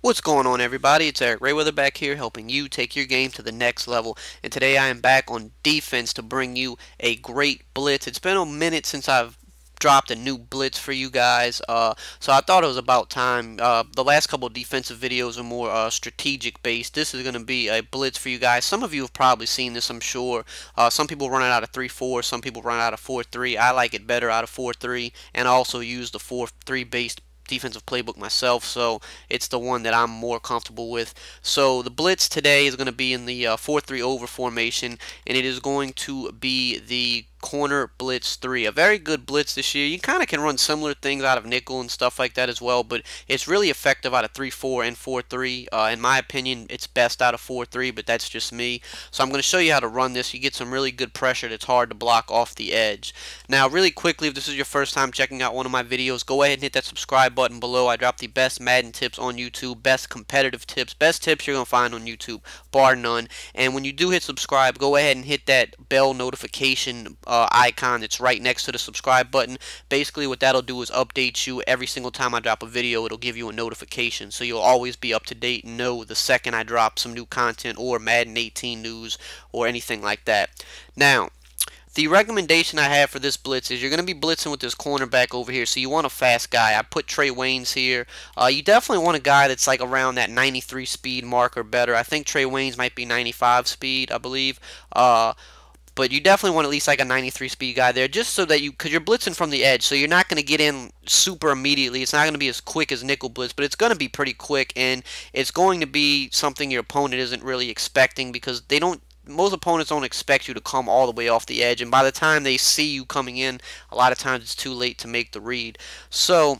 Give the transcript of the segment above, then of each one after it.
What's going on, everybody? It's EricRayweather back here helping you take your game to the next level. And today I am back on defense to bring you a great blitz. It's been a minute since I've dropped a new blitz for you guys, so I thought it was about time. The last couple of defensive videos are more strategic based. This is going to be a blitz for you guys. Some of you have probably seen this, I'm sure. Some people run it out of 3-4, some people run it out of 4-3. I like it better out of 4-3, and I also use the 4-3 based defensive playbook myself, so it's the one that I'm more comfortable with. So the blitz today is going to be in the 4-3 over formation, and it is going to be the corner blitz 3. A very good blitz this year. You kind of can run similar things out of nickel and stuff like that as well, but it's really effective out of 3-4 and 4-3. In my opinion, it's best out of 4-3, but that's just me. So I'm going to show you how to run this. You get some really good pressure that's hard to block off the edge. Now, really quickly, if this is your first time checking out one of my videos, go ahead and hit that subscribe button below. I drop the best Madden tips on YouTube, best competitive tips, best tips you're going to find on YouTube, bar none. And when you do hit subscribe, go ahead and hit that bell notification icon that's right next to the subscribe button. Basically what that'll do is update you every single time I drop a video. It'll give you a notification, so you'll always be up to date and know the second I drop some new content or Madden 18 news or anything like that. Now, the recommendation I have for this blitz is you're going to be blitzing with this cornerback over here, so you want a fast guy. I put Trey Waynes here. You definitely want a guy that's like around that 93 speed mark or better. I think Trey Waynes might be 95 speed, I believe. But you definitely want at least like a 93 speed guy there, just so that because you're blitzing from the edge, so you're not going to get in super immediately. It's not going to be as quick as nickel blitz, but it's going to be pretty quick, and it's going to be something your opponent isn't really expecting, because most opponents don't expect you to come all the way off the edge, and by the time they see you coming in, a lot of times it's too late to make the read. So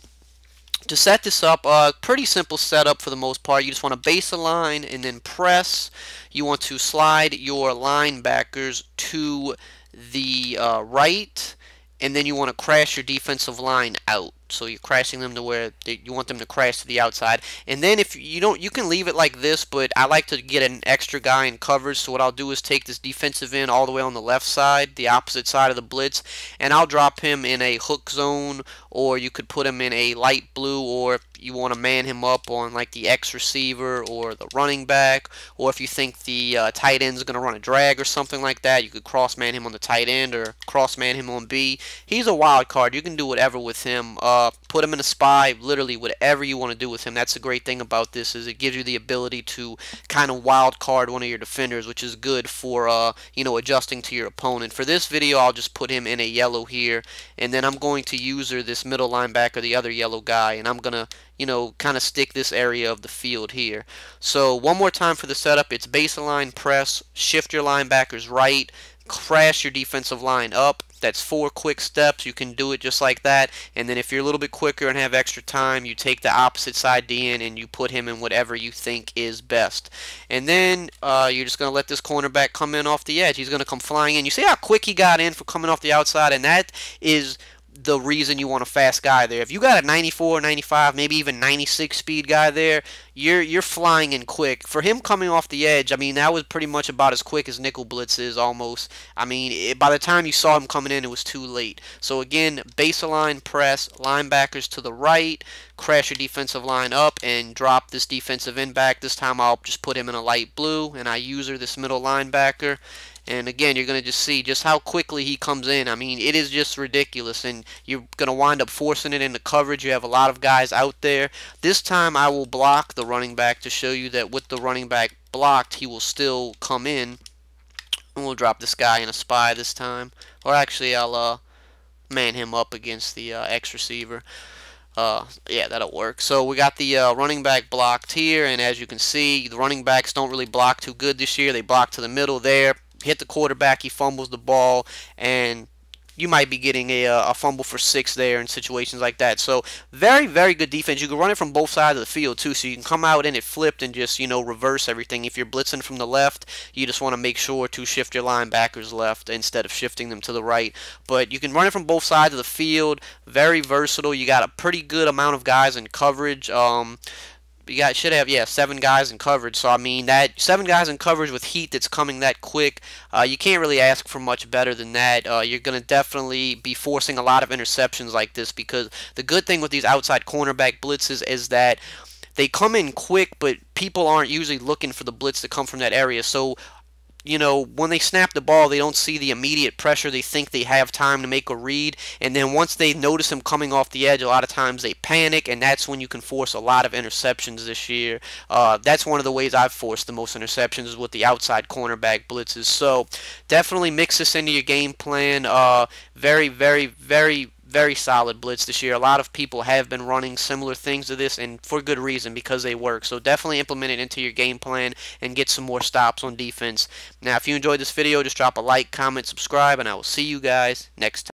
to set this up, pretty simple setup for the most part. You just want to base a line and then press. You want to slide your linebackers to the right, and then you want to crash your defensive line out. So you're crashing them to where you want them to crash to the outside. And then if you don't, you can leave it like this, but I like to get an extra guy in coverage. So what I'll do is take this defensive end all the way on the left side, the opposite side of the blitz, and I'll drop him in a hook zone, or you could put him in a light blue, or if you want to man him up on like the X receiver or the running back, or if you think the tight end is going to run a drag or something like that, you could cross man him on the tight end or cross man him on B. He's a wild card. You can do whatever with him. Put him in a spy, literally whatever you want to do with him. That's the great thing about this, is it gives you the ability to kind of wild card one of your defenders, which is good for adjusting to your opponent. For this video, I'll just put him in a yellow here, and then I'm going to user this middle linebacker, the other yellow guy, and I'm gonna kind of stick this area of the field here. So one more time for the setup, it's baseline press, shift your linebackers right, crash your defensive line up. That's 4 quick steps. You can do it just like that, and then if you're a little bit quicker and have extra time, you take the opposite side DN and you put him in whatever you think is best. And then you're just going to let this cornerback come in off the edge. He's going to come flying in. You see how quick he got in for coming off the outside, and that is the reason you want a fast guy there. If you got a 94, 95, maybe even 96 speed guy there, you're flying in quick. For him coming off the edge, I mean, that was pretty much about as quick as nickel blitz is almost. I mean, by the time you saw him coming in, it was too late. So again, baseline press, linebackers to the right, crash your defensive line up, and drop this defensive end back. This time I'll just put him in a light blue, and I user this middle linebacker. And again, you're going to just see just how quickly he comes in. I mean, it is just ridiculous, and you're going to wind up forcing it into coverage. You have a lot of guys out there. This time I will block the running back to show you that with the running back blocked, he will still come in. And we'll drop this guy in a spy this time. Or actually, I'll man him up against the X receiver. Yeah, that'll work. So we got the running back blocked here, and as you can see, the running backs don't really block too good this year. They block to the middle there. Hit the quarterback, he fumbles the ball, and you might be getting a fumble for 6 there in situations like that. So very, very good defense. You can run it from both sides of the field too, so you can come out in it flipped and just reverse everything. If you're blitzing from the left, you just want to make sure to shift your linebackers left instead of shifting them to the right. But you can run it from both sides of the field. Very versatile. You got a pretty good amount of guys in coverage. Should have 7 guys in coverage. So I mean, that 7 guys in coverage with heat that's coming that quick, you can't really ask for much better than that. You're going to definitely be forcing a lot of interceptions like this, because the good thing with these outside cornerback blitzes is that they come in quick, but people aren't usually looking for the blitz to come from that area. So when they snap the ball, they don't see the immediate pressure. They think they have time to make a read, and then once they notice him coming off the edge, a lot of times they panic, and that's when you can force a lot of interceptions this year. That's one of the ways I've forced the most interceptions is with the outside cornerback blitzes. So definitely mix this into your game plan. Very, very, very, very solid blitz this year. A lot of people have been running similar things to this, and for good reason, because they work. So definitely implement it into your game plan and get some more stops on defense. Now, if you enjoyed this video, just drop a like, comment, subscribe, and I will see you guys next time.